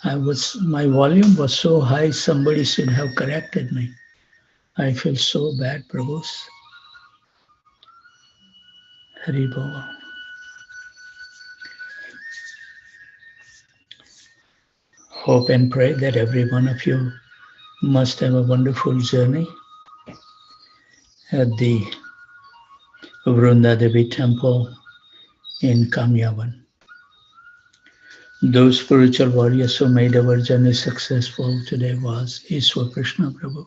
My volume was so high, somebody should have corrected me. I feel so bad, Prabhus. Hari Bol. Hope and pray that every one of you must have a wonderful journey at the Vrunda Devi temple in Kamyavan. Those spiritual warriors who made our journey successful today was Ishwar Krishna Prabhu,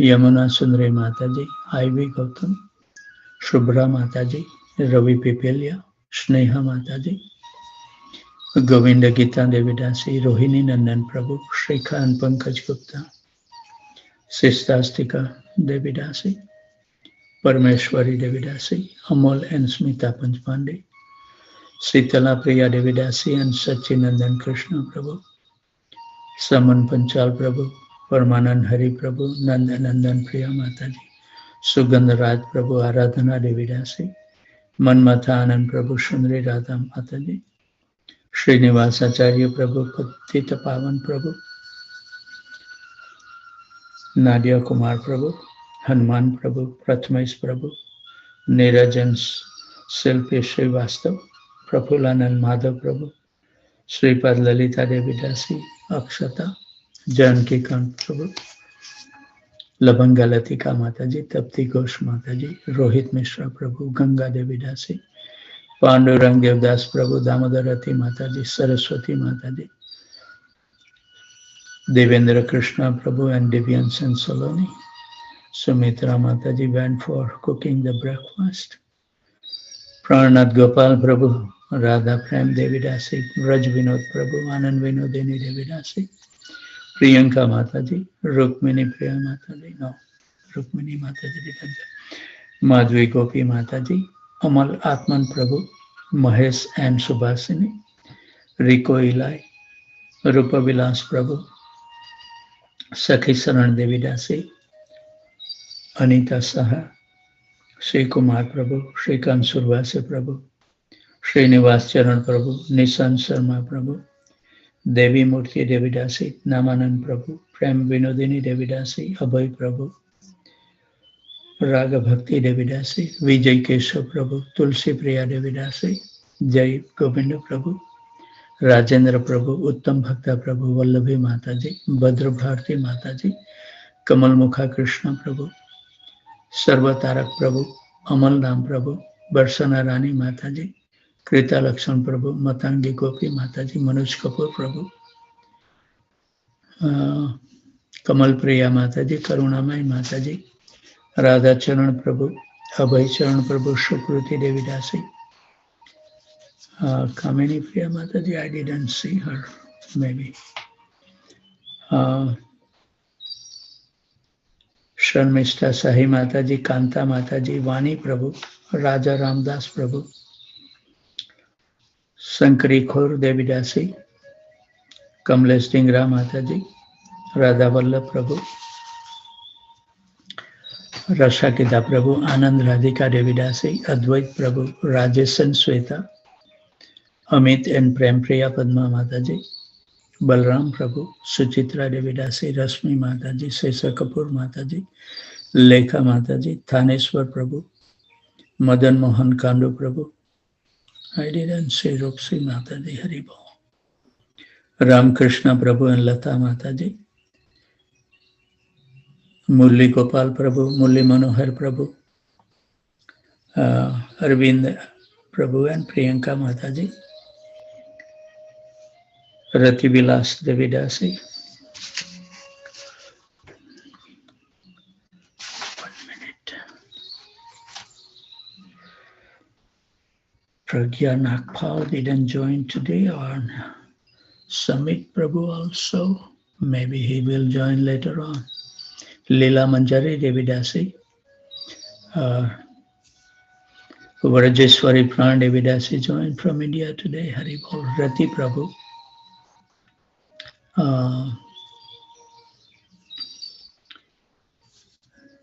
Yamuna Sundari Mataji, Ivy Gautam, Shubhra Mataji, Ravi Pipilya, Sneha Mataji, Govinda Gita Devidasi, Rohini Nandan Prabhu, Shrikha and Pankaj Gupta, Sistastika Devidasi, Parmeshwari Devidasi, Amol and Smita Panchpande, Sitala Priya Devidasi and Sachinandan Krishna Prabhu, Saman Panchal Prabhu, Parmanand Hari Prabhu, Nandanandan Priya Mataji, Sugandharaj Prabhu, Aradhana Devidasi, Manmatha Anand Prabhu, Shundri Radha Mataji, Srinivasacharya Prabhu, Patita Pavan Prabhu, Nadia Kumar Prabhu, Hanuman Prabhu, Prathamesh Prabhu, Nirajan Silpi Srivastav, Prafulanand Madhav Prabhu, Sripad Lalita Devidasi, Akshata, Janki Kant Prabhu, Labanga Latika Mataji, Tapti Ghosh Mataji, Rohit Mishra Prabhu, Ganga Devidasi, Pandurang Devdas Prabhu, Damodarati Mataji, Saraswati Mataji, Devendra Krishna Prabhu and Divyan Sen Saloni, Sumitra Mataji went for cooking the breakfast, Pranad Gopal Prabhu, Radha Prem Devidasi, Raj Vinod Prabhu, Anand Vinodini Devidasi, Priyanka Mataji, Rukmini Priya Mataji, no, Rukmini Mataji, Madhvi Gopi Mataji, Amal Atman Prabhu, Mahesh and Subhasini, Rico Ilai, Rupa Vilas Prabhu, Sakhi Saran Devidasi, Anita Saha, Sri Kumar Prabhu, Sri Kansurvase Prabhu, Srinivas Charan Prabhu, Nissan Sharma Prabhu, Devi Murti Devidasi, Namanand Prabhu, Prem Vinodini Devidasi, Abhay Prabhu, Raga Bhakti Devidasi, Vijay Keshav Prabhu, Tulsi Priya Devidasi, Jai Govinda Prabhu, Rajendra Prabhu, Uttam Bhakta Prabhu, Vallabhi Mataji, Bhadra Bharti Mataji, Kamal Mukha Krishna Prabhu, Sarva Tarak Prabhu, Amal Ram Prabhu, Barsana Rani Mataji, Krita Lakshan Prabhu, Matangi Gopi Mataji, Manoj Kapoor Prabhu, Kamal Priya Mataji, Karunamai Mataji, Radha Charan Prabhu, Abhay Charan Prabhu, Shukruti Devidasi, Kamini Priya Mataji, I didn't see her, maybe. Sharmishta Sahi Mataji, Kanta Mataji, Vani Prabhu, Raja Ramdas Prabhu, Sankari Khor Devidasi, Kamlesh Dingra Mataji, Radha Vallabh Prabhu, Rashakita Prabhu, Anand Radhika Devidasi, Advait Prabhu, Rajesh and Sweta, Amit and Prem Priya Padma Mataji, Balram Prabhu, Suchitra Devidasi, Rashmi Mataji, Sesa Kapoor Mataji, Lekha Mataji, Thaneswar Prabhu, Madan Mohan Kandu Prabhu. I didn't say Roxy Mataji, Haribol. Ram Krishna Prabhu and Lata Mataji, Murli Gopal Prabhu, Murli Manohar Prabhu, Arvind Prabhu and Priyanka Mataji, Rati Vilas Devidasi. 1 minute. Pragya Nagpal didn't join today, or Samit Prabhu also. Maybe he will join later on. Leela Manjari Devidasi, Vrajeshwari Pran Devidasi joined from India today. Haribol. Rati Prabhu,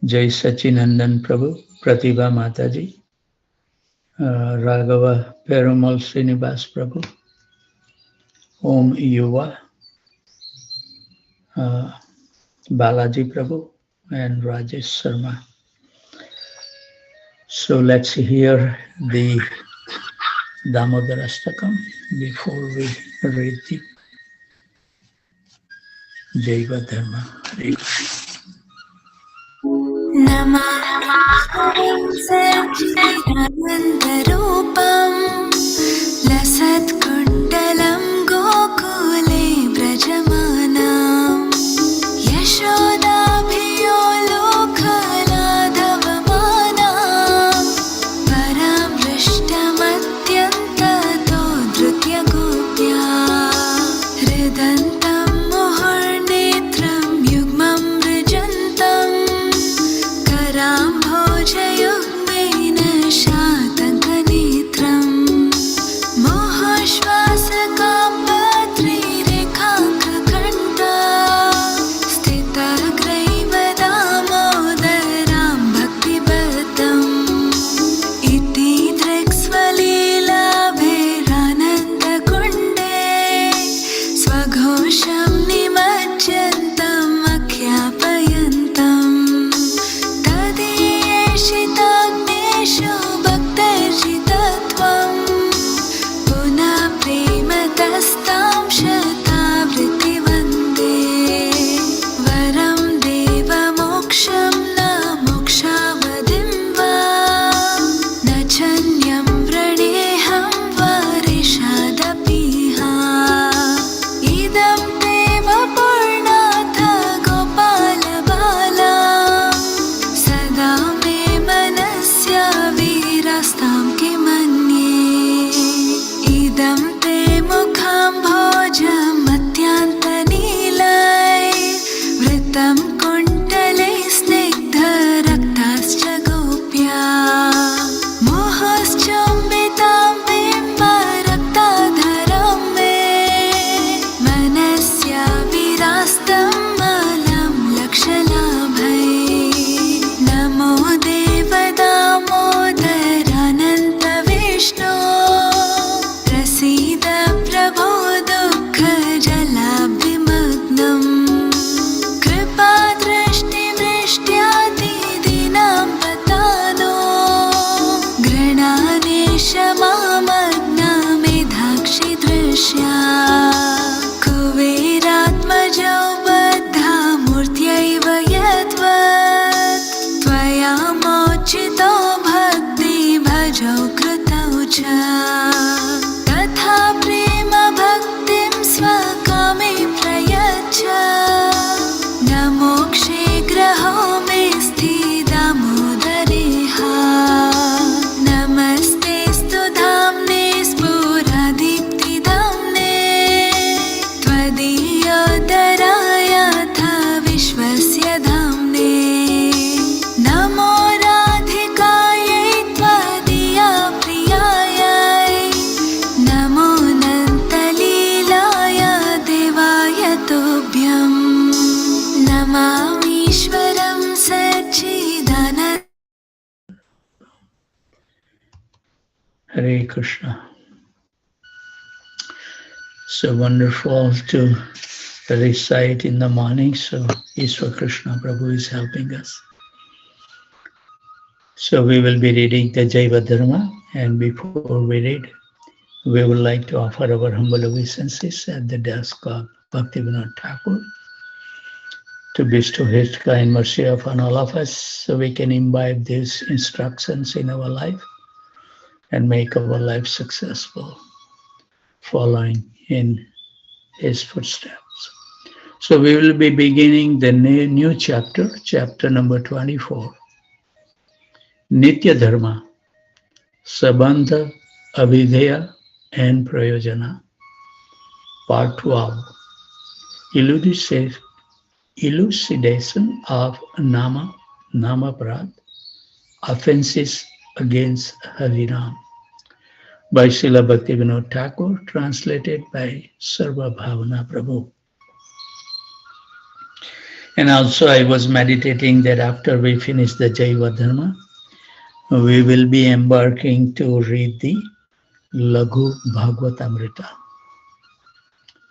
Jai Sachinandan Prabhu, Pratibha Mataji, Raghava Perumal Srinivas Prabhu, Om Yuva, uh, Balaji Prabhu and Rajesh Sharma. So let's hear the Damodar Ashtakam before we read the Jaiva Dharma. Namami सच्चिदानन्दरूपं लसत्कुण्डलं गोकुले व्रजमानं यशोदाभियो लोकलाघवमानां परामृष्टमत्यन्ततो धृत्यगोप्या हृदन्तं मुहुर्नेत्रं युग्मं मृजन्तम् भोजयुग्मेन शातङ्कनेत्रम् मोहश्वासकाम्बत्रिरेखाङ्ककण्ठा स्थितग्रैव दामोदरां भक्तिबद्धम् इति दृक्स्वलीलाभिरानन्दकुण्डे स्वघोषं निमज्जन्तम् अख्यापयन्तम् शिताग्नेषु भक्तर्जितत्वं पुनः प्रेमतस्तां शतावृत्तिवन्दे वरं देवमोक्षं न मोक्षावधिं वा न चन्यं व्रणेऽहं वरिषादपीहा इदं देव पूर्णाथ गोपालबाला सदा वीरास्तां किमन्ये इदं ते मुखाम्भोजमत्यान्तनीलै वृत्तं कुण्डले स्निग्धरक्ताश्च गोप्या मोहश्चुम्बितां बिम्बरक्ताधरं मे मनस्या विरास्तं मलं लक्षलाभै नमो दामोदरानन्तविष्णो प्रसीद प्रभो दुःखजलाभिमग्नम् कृपादृष्टिवृष्ट्यादिदीनां पतानो गृह्णानेश मामग्नामेधाक्षि दृश्या कुबेरात्मजौ बद्धा मूर्त्यैव यद्वत् त्वया मोचितो भक्ति भजौ कृतौ च तथा प्रेम भक्तिं स्वकामे प्रयच्छ न मोक्षे ग्रहो मे स्थिदामोदरेह नमस्तेऽस्तु धाम्ने स्फुरदीप्तिधाम्ने त्वदीयोदरायाथ विश्वस्य धाम्ने नमो राधिकायै त्वदीया प्रियायै नमो अनन्तलीलाय देवाय तुभ्यं नमामीश्वरं सच्चिदानन्दं Hare Krishna. So wonderful to recite in the morning. So Ishwar Krishna Prabhu is helping us. So we will be reading the Jaiva Dharma, and before we read, we would like to offer our humble obeisances at the desk of Bhaktivinoda Thakur to bestow his kind mercy upon all of us so we can imbibe these instructions in our life and make our life successful, following in his footsteps. So we will be beginning the new chapter, chapter number 24, Nitya Dharma, Sabandha, Abhideya and Prayojana, part 12, elucidation of Nama, Namaprad, offenses against Harinam, by Srila Bhaktivinoda Thakur, translated by Sarva Bhavana Prabhu. And also I was meditating that after we finish the Jaiva Dharma, we will be embarking to read the Laghu Bhagavatamrita,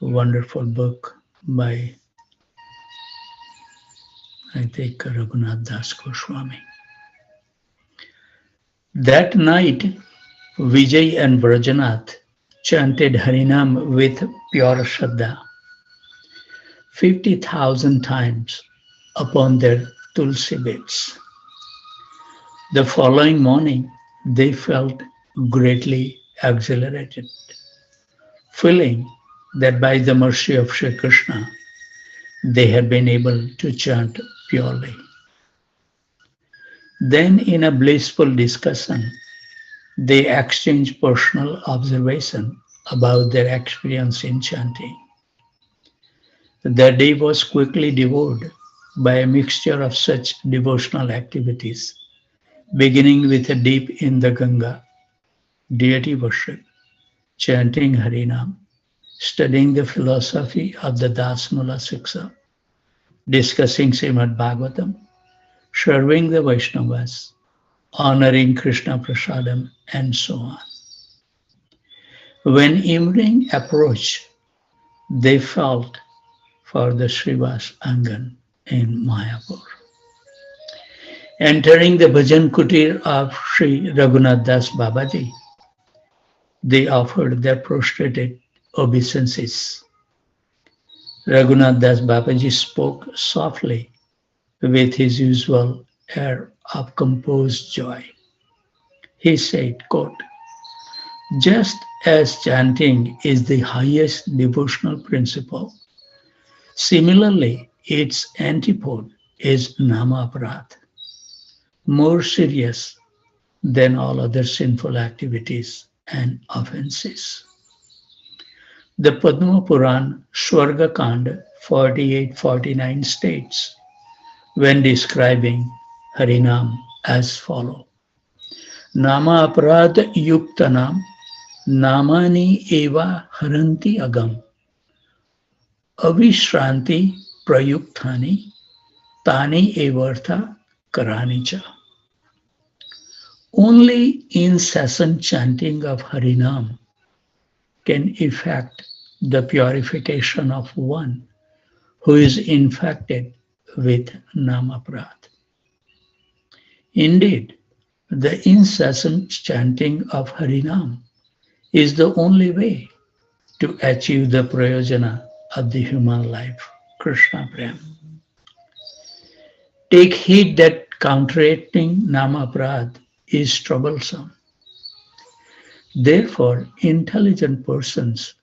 a wonderful book by I think Raghunath Das Goswami. That night, Vijay and Brajanath chanted Harinam with pure Shraddha 50,000 times upon their tulsi beds. The following morning, they felt greatly exhilarated, feeling that by the mercy of Sri Krishna, they had been able to chant purely. Then, in a blissful discussion, they exchanged personal observation about their experience in chanting. Their day was quickly devoured by a mixture of such devotional activities, beginning with a dip in the Ganga, deity worship, chanting Harinam, studying the philosophy of the Dasmula Siksa, discussing Srimad Bhagavatam, serving the Vaishnavas, honoring Krishna Prasadam, and so on. When evening approached, they felt for the Srivas Angan in Mayapur. Entering the Bhajan Kutir of Sri Raghunath Das Babaji, they offered their prostrated obeisances. Raghunath Das Babaji spoke softly with his usual air of composed joy. He said, quote, "Just as chanting is the highest devotional principle, similarly, its antipode is Namaparad, more serious than all other sinful activities and offenses." The Padma Puran Swarga Kanda 48-49 states, when describing Harinam, as follows: Nama aparad yuktanam namani eva haranti agam avishranti prayuktani tani evartha karanicha. Only incessant chanting of Harinam can effect the purification of one who is infected with Namaprad. Indeed, the incessant chanting of Harinam is the only way to achieve the prayojana of the human life, Krishna Prem. Take heed that counteracting Namaprad is troublesome. Therefore, intelligent persons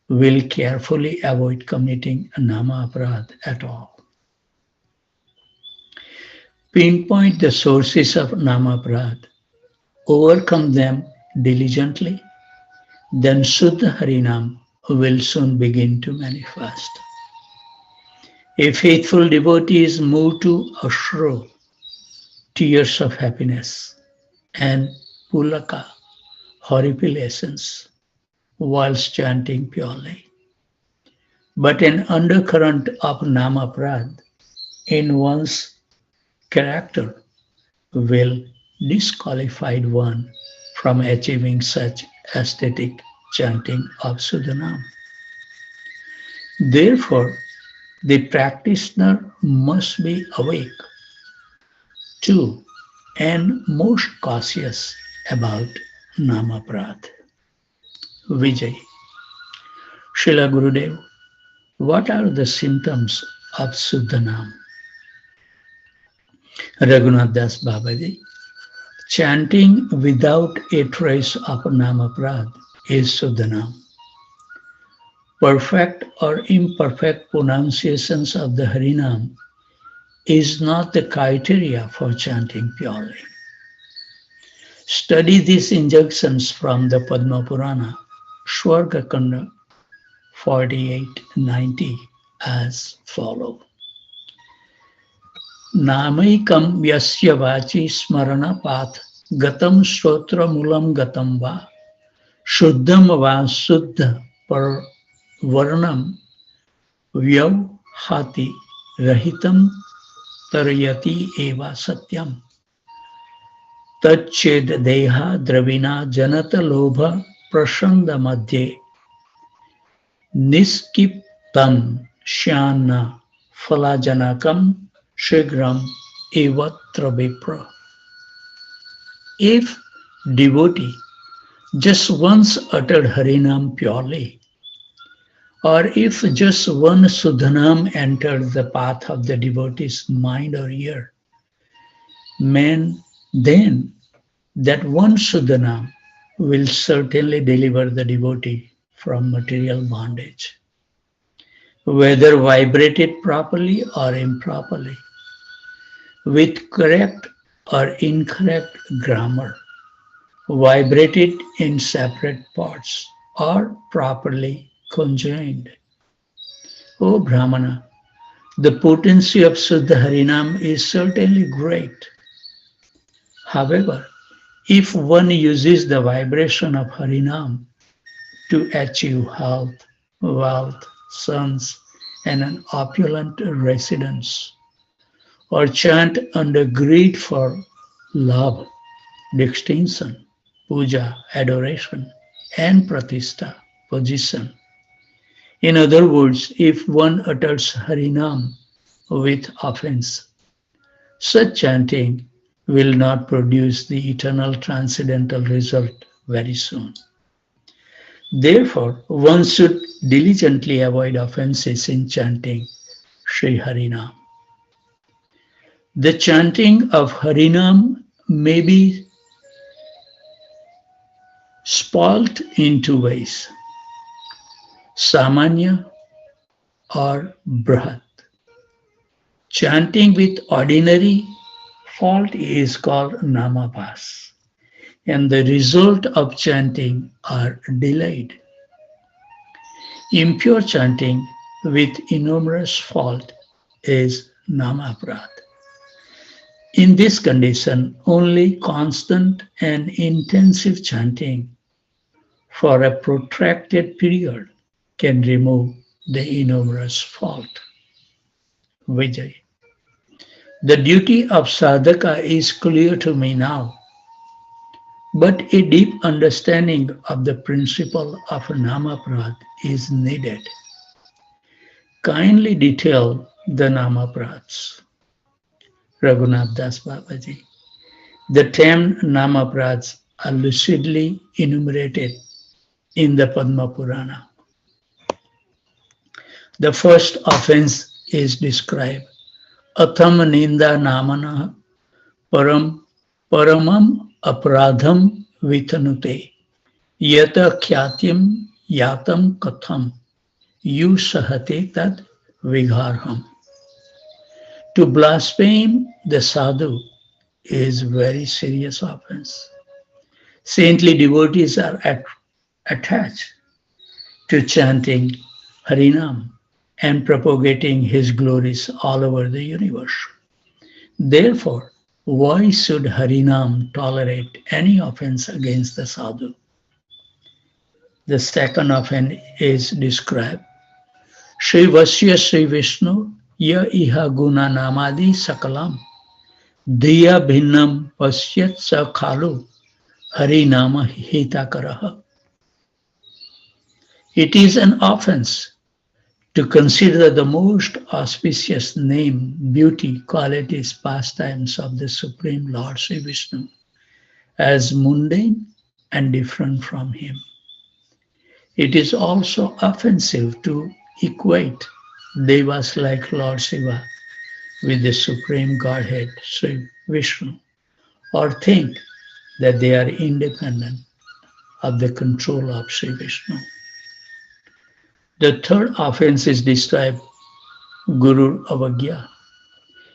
will carefully avoid committing Namaprad at all. Pinpoint the sources of Namaprad, overcome them diligently, then Shuddha Harinam will soon begin to manifest. A faithful devotee is moved to ashru, tears of happiness, and pulaka, horripilations, whilst chanting purely. But an undercurrent of Namaprad in one's character will disqualify one from achieving such aesthetic chanting of Sudhanam. Therefore, the practitioner must be awake to and most cautious about Namaprad. Vijay. Srila Gurudev, what are the symptoms of Sudhanam? Raghunath Das Babaji, chanting without a trace of Namaprad is Sudhanam. Perfect or imperfect pronunciations of the Harinam is not the criteria for chanting purely. Study these injunctions from the Padma Purana, Swarga Kanda 48-90 as follows. Namaikam yasya vachi smarana path gatam stotra mulam gatam va shuddham va suddha par varnam vyav hati rahitam taryati eva satyam tached deha dravina janata lobha prashanda madhye niskiptam shyana falajanakam Shigram evatra vipra. If devotee just once uttered Harinam purely, or if just one Sudhanam entered the path of the devotee's mind or ear, then that one Sudhanam will certainly deliver the devotee from material bondage. Whether vibrated properly or improperly, with correct or incorrect grammar, vibrated in separate parts or properly conjoined. O Brahmana, the potency of Suddha Harinam is certainly great. However, if one uses the vibration of Harinam to achieve health, wealth, sons, and an opulent residence, or chant under greed for love, distinction, puja, adoration, and pratishta, position. In other words, if one utters Harinam with offense, such chanting will not produce the eternal transcendental result very soon. Therefore, one should diligently avoid offenses in chanting Sri Harinam. The chanting of Harinam may be spoilt in two ways, Samanya or Brahat. Chanting with ordinary fault is called Namabhas, and the result of chanting are delayed. Impure chanting with enormous fault is Namaprad. In this condition, only constant and intensive chanting for a protracted period can remove the enormous fault. Vijay. The duty of sadhaka is clear to me now, but a deep understanding of the principle of Namaprad is needed. Kindly detail the Namaprads. Raghunath Das Babaji. The 10 Namaprads are lucidly enumerated in the Padma Purana. The first offense is described. Atham ninda namana paramam aparadham vitanute yata kyatim yatam katham yu sahate tad vigharham. To blaspheme the sadhu is very serious offense. Saintly devotees are attached to chanting Harinam and propagating his glories all over the universe. Therefore, why should Harinam tolerate any offense against the sadhu? The second offense is described. Shri Vasya Shri Vishnu ya iha guna namadi sakalam diya bhinnam pasyat sa khalu harinama hitakaraha. It is an offense to consider the most auspicious name, beauty, qualities, pastimes of the Supreme Lord Sri Vishnu as mundane and different from him. It is also offensive to equate devas like Lord Shiva with the Supreme Godhead Sri Vishnu, or think that they are independent of the control of Sri Vishnu. The third offense is described, Guru Avagya.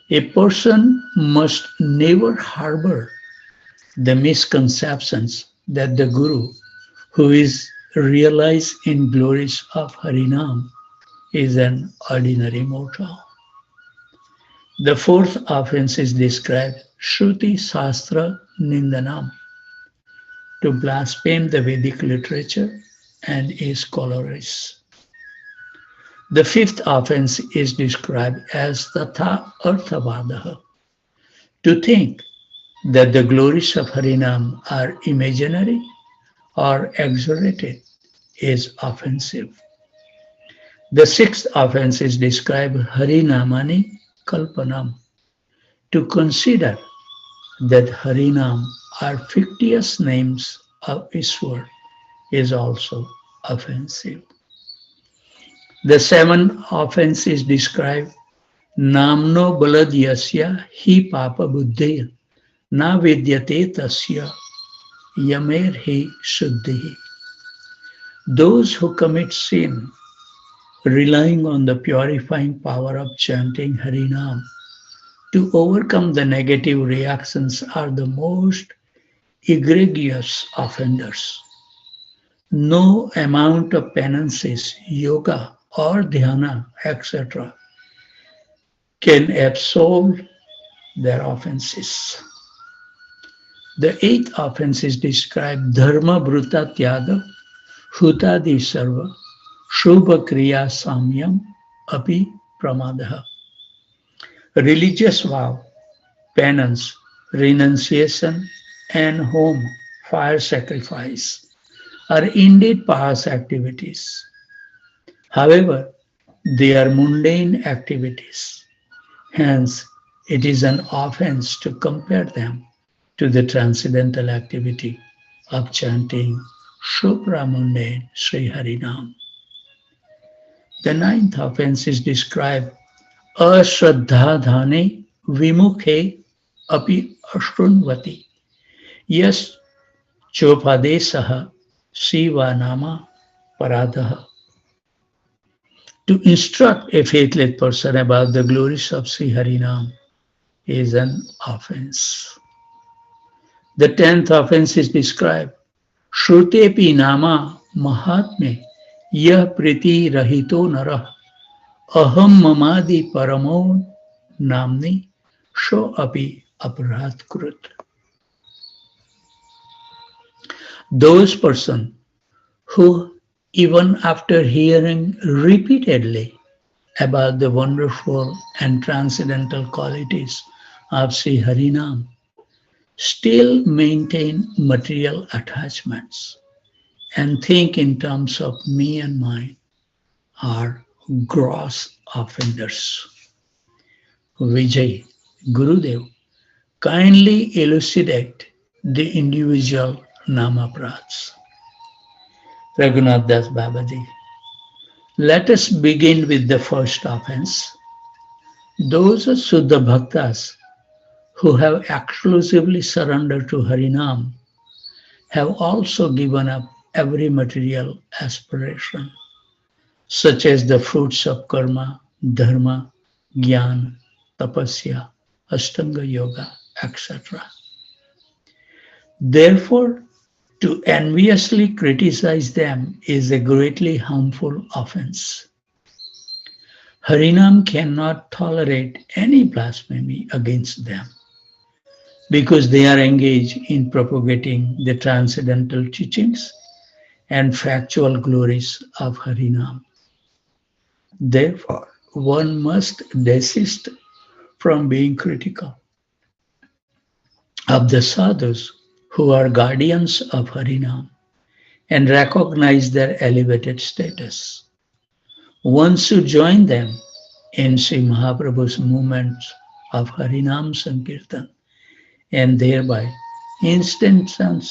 A person must never harbor the misconceptions that the Guru, who is realized in glories of Harinam, is an ordinary mortal. The fourth offense is described, Shruti Shastra Nindanam, to blaspheme the Vedic literature and its scholars. The fifth offense is described as Tatha Arthavadaha, to think that the glories of Harinam are imaginary or exaggerated is offensive. The sixth offense is described Harinamani Kalpanam, To consider that Harinam are fictitious names of Ishwar is also offensive. The seventh offense is described Namno baladyasya hi papa buddhi na vidyate tasya yamer hi shuddhi. Those who commit sin relying on the purifying power of chanting Harinam to overcome the negative reactions are the most egregious offenders. No amount of penances, yoga, or dhyana, etc., can absolve their offenses. The eighth offense is described Dharma Bruta Tyaga Hutadi Sarva Shubha Kriya Samyam Api Pramadaha. Religious vow, penance, renunciation, and home fire sacrifice are indeed pious activities. However, they are mundane activities. Hence, it is an offense to compare them to the transcendental activity of chanting supramundane Sri Harinam. The ninth offense is described Ashraddha dhane vimukhe api ashtrunvati yas chopadesaha siva nama paradaha. To instruct a faithless person about the glories of Sri Harinam is an offense. The tenth offense is described Shrutepi nama mahatme yah priti rahito narah aham mamadi paramo namni sho api aparat krut. Those persons who, even after hearing repeatedly about the wonderful and transcendental qualities of Sri Harinam, still maintain material attachments and think in terms of me and mine are gross offenders. Vijay, Gurudev, kindly elucidate the individual namaprats. Raghunath Das Babaji. Let us begin with the first offense. Those Suddha Bhaktas who have exclusively surrendered to Harinam have also given up every material aspiration, such as the fruits of karma, dharma, jnana, tapasya, ashtanga yoga, etc. Therefore, to enviously criticize them is a greatly harmful offense. Harinam cannot tolerate any blasphemy against them because they are engaged in propagating the transcendental teachings and factual glories of Harinam. Therefore, one must desist from being critical of the sadhus who are guardians of Harinam and recognize their elevated status. One should join them in Sri Mahaprabhu's movements of Harinam Sankirtan and thereby instantly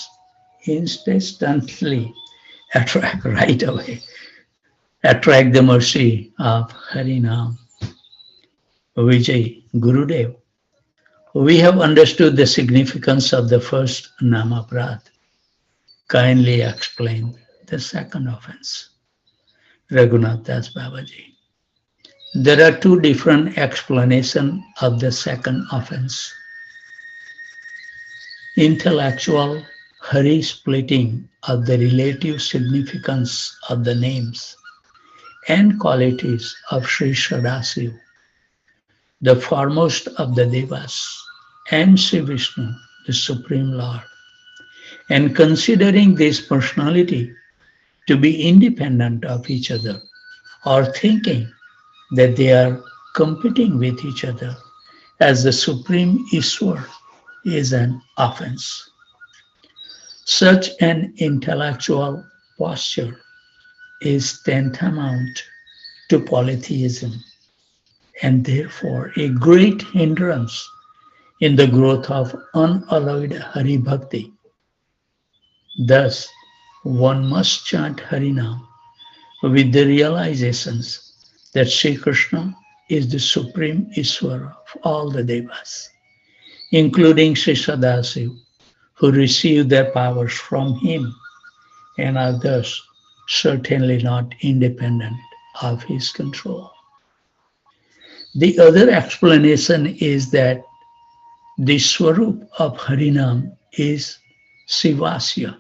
attract right away, attract the mercy of Harinam. Vijay, Gurudev, we have understood the significance of the first namaprad. Kindly explain the second offense. Raghunath Das Babaji. There are two different explanations of the second offense. Intellectual Hari splitting of the relative significance of the names and qualities of Sri Sadasiv, the foremost of the Devas, and Sri Vishnu, the Supreme Lord, and considering this personality to be independent of each other, or thinking that they are competing with each other as the Supreme Ishwar is an offense. Such an intellectual posture is tantamount to polytheism and therefore a great hindrance in the growth of unalloyed Hari Bhakti. Thus, one must chant Harinam with the realizations that Sri Krishna is the supreme Ishvara of all the Devas, including Sri Sadasiv, who received their powers from him and are thus certainly not independent of his control. The other explanation is that the Swarup of Harinam is Sivasya,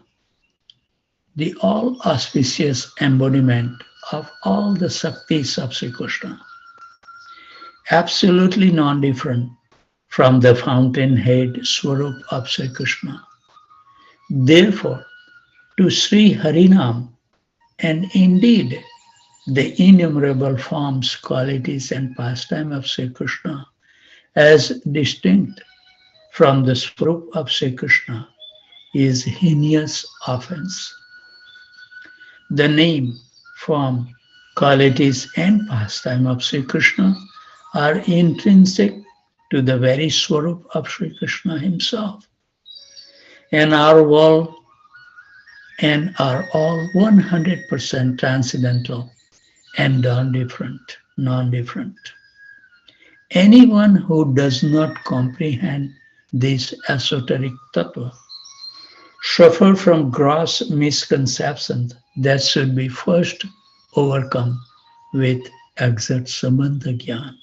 the all-auspicious embodiment of all the Shaktis of Sri Krishna, absolutely non-different from the fountainhead Swarup of Sri Krishna. Therefore, to Sri Harinam, and indeed the innumerable forms, qualities, and pastime of Sri Krishna, as distinct from the Swarup of Sri Krishna, is heinous offense. The name, form, qualities, and pastime of Sri Krishna are intrinsic to the very Swarup of Sri Krishna himself, and are all 100% transcendental and non-different. Anyone who does not comprehend this esoteric tattva suffer from gross misconceptions that should be first overcome with exact sambandha jnana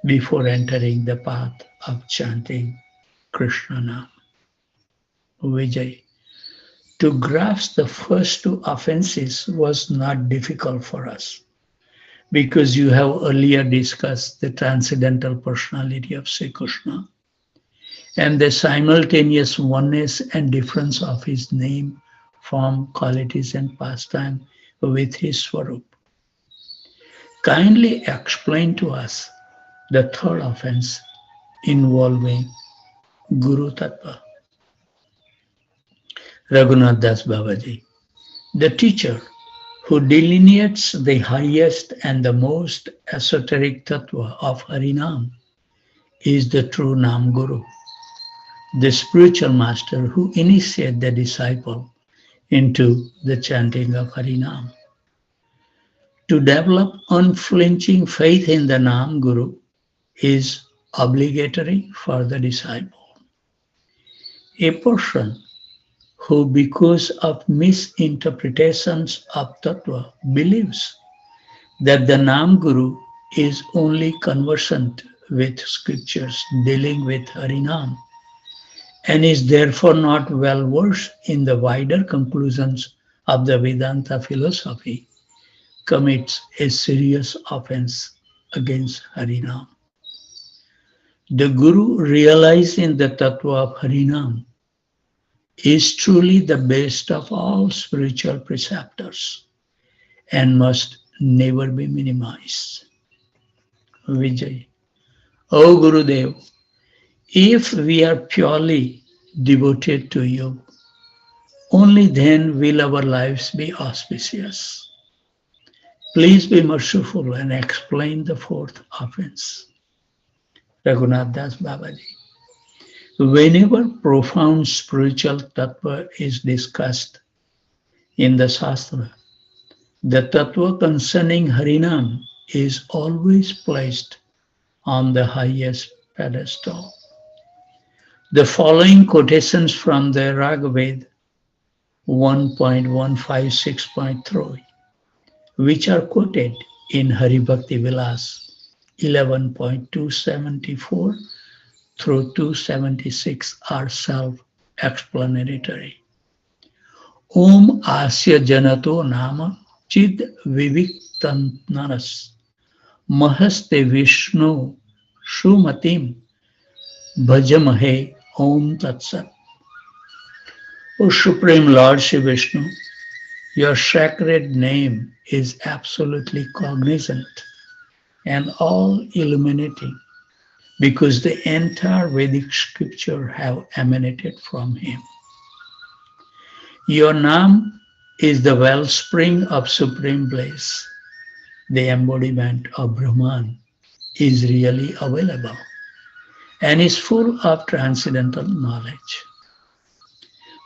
before entering the path of chanting Krishna Nam. Vijay, to grasp the first two offenses was not difficult for us, because you have earlier discussed the transcendental personality of Sri Krishna and the simultaneous oneness and difference of his name, form, qualities, and pastime with his Swarup. Kindly explain to us the third offense involving Guru Tattva. Raghunath Das Babaji, the teacher who delineates the highest and the most esoteric tattva of Harinam, is the true Nam Guru, the spiritual master who initiates the disciple into the chanting of Harinam. To develop unflinching faith in the Nam Guru is obligatory for the disciple. A person who, because of misinterpretations of Tattva, believes that the Nam Guru is only conversant with scriptures dealing with Harinam, and is therefore not well versed in the wider conclusions of the Vedanta philosophy, commits a serious offense against Harinam. The Guru, realizing the Tattva of Harinam, is truly the best of all spiritual preceptors and must never be minimized. Vijay, O Gurudev, if we are purely devoted to you, only then will our lives be auspicious. Please be merciful and explain the fourth offense. Raghunath Das Babaji, whenever profound spiritual tattva is discussed in the Shastra, the tattva concerning Harinam is always placed on the highest pedestal. The following quotations from the Ragaved 1.156.3, which are quoted in Hari Bhakti Vilas 11.274 through 276, are self-explanatory. Om Asya Janato Nama Chid Viviktannanas Mahaste Vishnu Shumatim Bhajamahe Om Tatsat. O Supreme Lord Shri Vishnu, your sacred name is absolutely cognizant and all illuminating, because the entire Vedic scripture have emanated from him. Your Nam is the wellspring of supreme bliss. The embodiment of Brahman is really available, and is full of transcendental knowledge.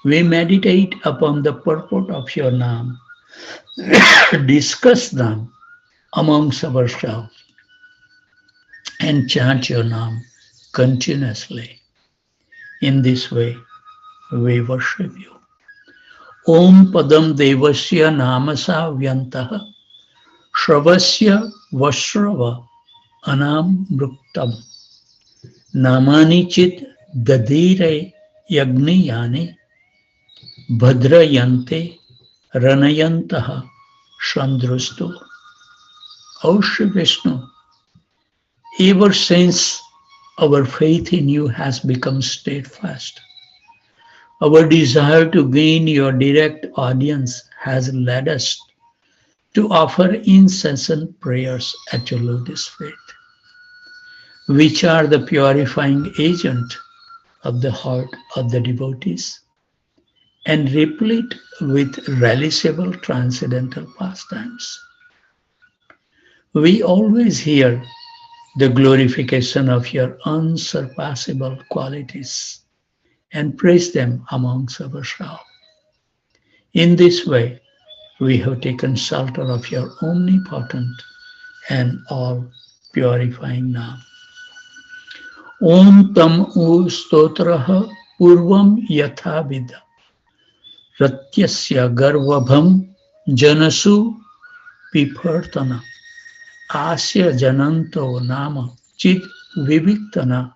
We meditate upon the purport of your name, discuss them amongst ourselves, and chant your name continuously. In this way, we worship you. Om Padam Devasya Namasa Vyantaha Shravasya Vashrava Anam Bruktam Namani Chit Dadire Yagniyani Bhadrayante Ranayantaha Shandrustu. O Shri Vishnu, ever since our faith in you has become steadfast, our desire to gain your direct audience has led us to offer incessant prayers at your lotus feet, which are the purifying agent of the heart of the devotees and replete with relishable transcendental pastimes. We always hear the glorification of your unsurpassable qualities and praise them amongst ourselves. In this way, we have taken shelter of your omnipotent and all purifying name. Om tam u stotraha purvam yatha vida ratyasya garvabham janasu pipartana asya jananto nama chit viviktana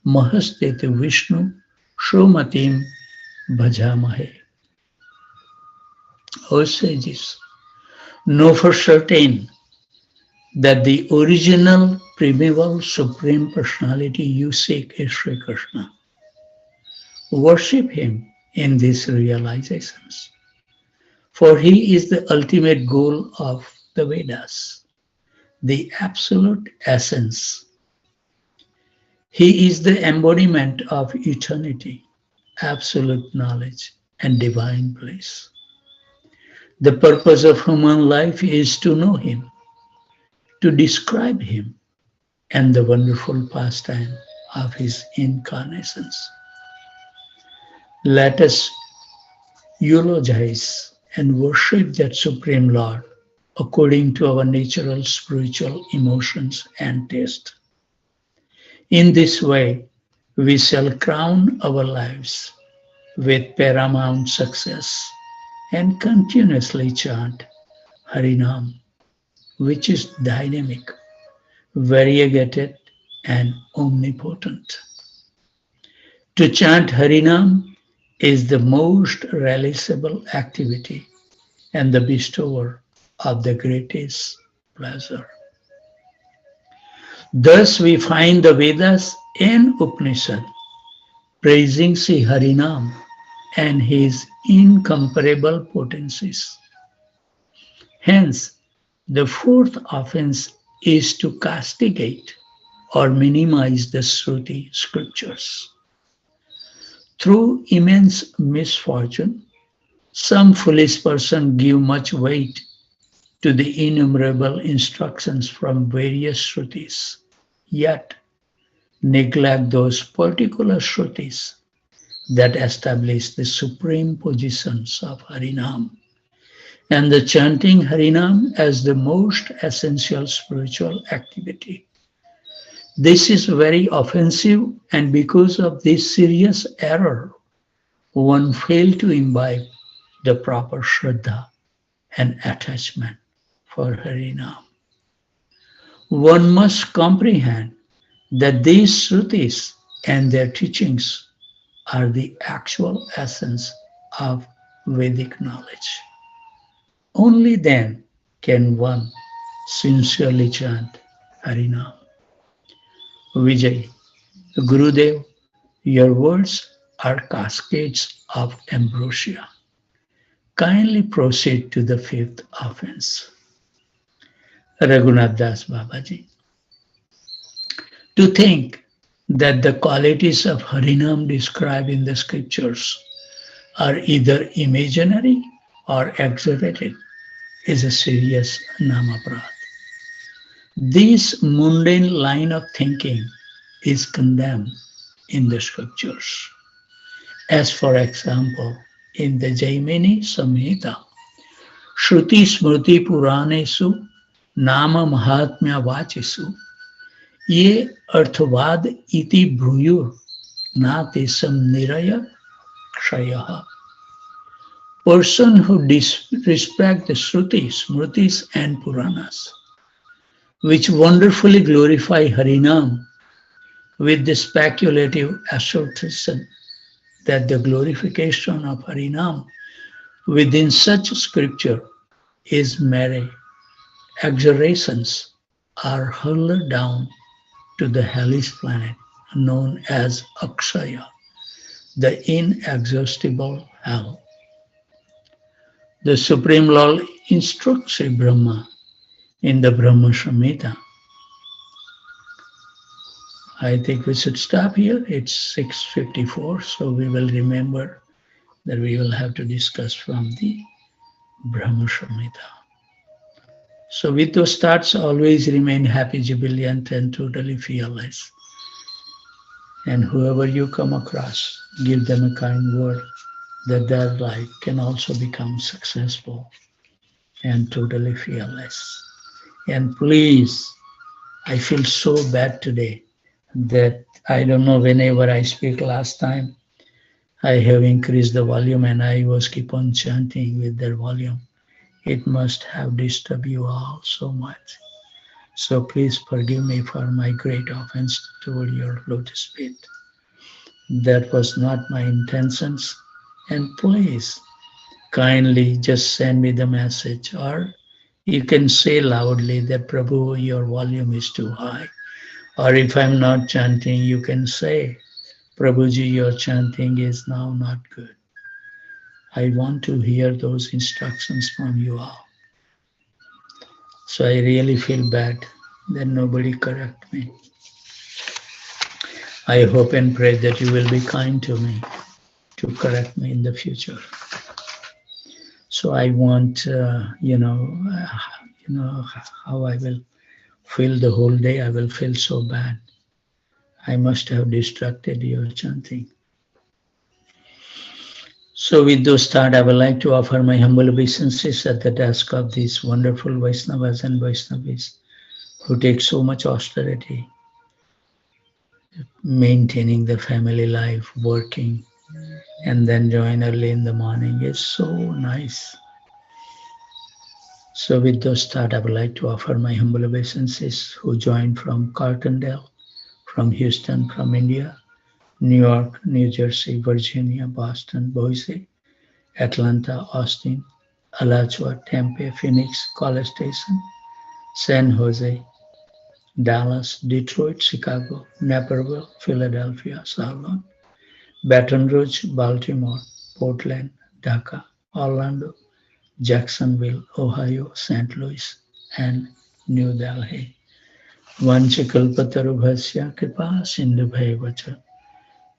mahastet Vishnu Shromatim bhajamahe. O sages, know for certain that the original, primeval, supreme personality you seek is Sri Krishna. Worship him in these realizations, for he is the ultimate goal of the Vedas, the absolute essence. He is the embodiment of eternity, absolute knowledge, and divine bliss. The purpose of human life is to know him, to describe him, and the wonderful pastime of his incarnations. Let us eulogize and worship that Supreme Lord according to our natural spiritual emotions and taste. In this way, we shall crown our lives with paramount success and continuously chant Harinam, which is dynamic, variegated, and omnipotent. To chant Harinam is the most relishable activity and the bestower of the greatest pleasure. Thus we find the Vedas and Upanishad praising Sri Harinam and his incomparable potencies. Hence, the fourth offense is to castigate or minimize the Shruti scriptures. Through immense misfortune, some foolish person give much weight to the innumerable instructions from various Shrutis, yet neglect those particular Shrutis that establish the supreme positions of Harinam and the chanting Harinam as the most essential spiritual activity. This is very offensive, and because of this serious error, one failed to imbibe the proper Shraddha and attachment for Harinam. One must comprehend that these Shrutis and their teachings are the actual essence of Vedic knowledge. Only then can one sincerely chant Harinam. Vijay, Gurudev, your words are cascades of ambrosia. Kindly proceed to the fifth offense. Raghunath Das Babaji. To think that the qualities of Harinam described in the scriptures are either imaginary or exaggerated is a serious namaprad. This mundane line of thinking is condemned in the scriptures. As for example, in the Jaimini Samhita, Shruti Smrti Puranesu Nama Mahatmya Vachisu Ye Arthavad Iti Bruyur Natisam Niraya Kshayaha. Person who disrespect the Shrutis, Smritis and Puranas, which wonderfully glorify Harinam with the speculative assertion that the glorification of Harinam within such scripture is mere exaggerations, are hurled down to the hellish planet known as Akshaya, the inexhaustible hell. The Supreme Lord instructs Sri Brahma in the Brahma Samhita. I think we should stop here. It's 6:54, so we will remember that we will have to discuss from the Brahma Samhita. So with those thoughts, always remain happy, jubilant, and totally fearless. And whoever you come across, give them a kind word that their life can also become successful and totally fearless. And please, I feel so bad today that I don't know, whenever I speak last time, I have increased the volume and I was keep on chanting with their volume. It must have disturbed you all so much. So please forgive me for my great offense toward your lotus feet. That was not my intentions. And please, kindly just send me the message, or you can say loudly that Prabhu, your volume is too high. Or if I'm not chanting, you can say, Prabhuji, your chanting is now not good. I want to hear those instructions from you all. So I really feel bad that nobody correct me. I hope and pray that you will be kind to me to correct me in the future. So I want, how I will feel the whole day. I will feel so bad. I must have distracted your chanting. So with those thoughts, I would like to offer my humble obeisances at the desk of these wonderful Vaishnavas and Vaishnavis who take so much austerity, maintaining the family life, working, and then join early in the morning. It's so nice. So with those thoughts, I would like to offer my humble obeisances who joined from Cartondale, from Houston, from India, New York, New Jersey, Virginia, Boston, Boise, Atlanta, Austin, Alachua, Tempe, Phoenix, College Station, San Jose, Dallas, Detroit, Chicago, Naperville, Philadelphia, Charlotte, Baton Rouge, Baltimore, Portland, Dhaka, Orlando, Jacksonville, Ohio, St. Louis, and New Delhi. Vanchakalpatarubhasya kripa sindhubhaivacha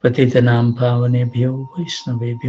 patitanam pavanebhyo vaishnavebhyo